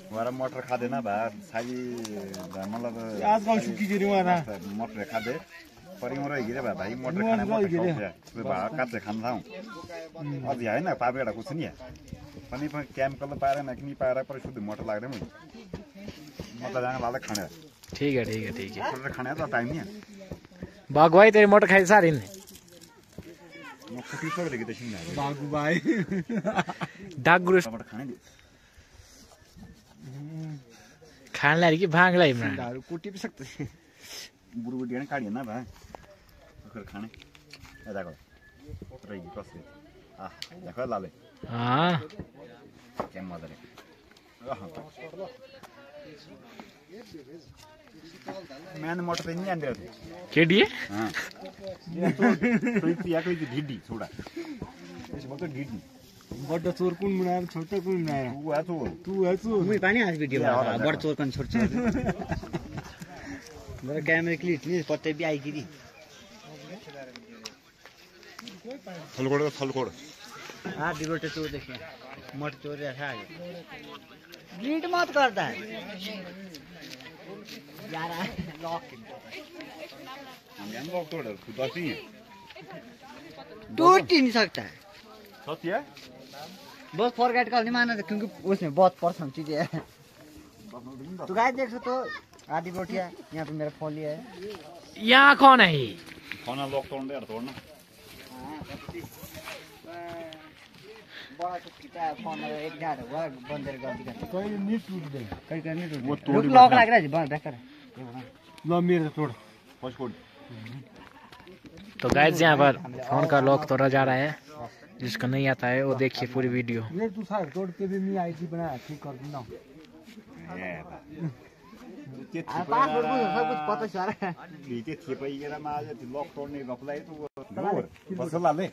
हमारा मटर खा देना भाई सारी मतलब आज गाँव चुकी जी नहीं वाला मटर खा दे पर यूँ रही गिरे भाई मटर खाने मटर खाओ क्या तो भाग काटे खाना था अब यह है ना पापे का कुछ नहीं है पनी पर केमिकल पाया ना कि नहीं पाया पर शुद्ध मटर लग रहे मुझे मटर जाने वाला खाने ठीक है मटर खाने तो टाइम नहीं है बाग भाई तेरी मोटर खाई सारी ने मैं कुटी छोड़ देगी तो शिंगा बागू भाई डाक गुरु मटर खाने दे खाने लगी भांग लाई मैं दारू कुटी भी सकते हैं बुरु बुढ़िया ने काढ़ी ना भाई फिर खाने ये देखो रहेगी कैसे आह देखो लाले हाँ क्या मजा है मैंने मोटर पे नहीं आंदे थे के दिए हाँ तो इतिया कोई ढीडी थोड़ा इस बहुत ढीडी बड़ा चोर कौन बनाया छोटा कौन बनाया तू है तू मुझे पानी आज वीडियो में बड़ा चोर कौन छोड़ छोड़ मेरा कैमरे क्लिप नहीं पत्ते भी आई गिरी थलकोड़ हाँ डिबोटे चोर देखिए मट चोर ऐसा है ग्रीट मत करता है यार लॉक हम यहाँ लॉक तोड़ खुदा सी है टूट ही नहीं सकता है सत्य है बस फॉरगेट कर नहीं माना क्योंकि उसमें बहुत पर्सनल चीजें है तो गाइस देख सकते हो आधी बोटिया यहाँ पे मेरा फोन लिया है यहाँ कौन है ये खाना लॉक तोड़ने यार तोड़ना बड़ा तो कितना फोन एक डाल हुआ बंदर गलती करते कोई नहीं टूट दे कहीं नहीं टूट वो तोड़ लॉक लग रहा है बंद बेकार है लो मेरे तोड़ पॉस्कोड तो गाइस यहाँ पर फोन का लॉक तोड़ा जा रहा है जिसको नहीं आता है वो देखिए पूरी वीडियो ये तू सारे तोड़ के भी मैं आईडी बनाया ठीक कर दूंगा पासवर्ड सब कुछ पता चल रहा है नीचे थे पे ये ना आज लॉक तोड़ने का अप्लाई तो बस ला ले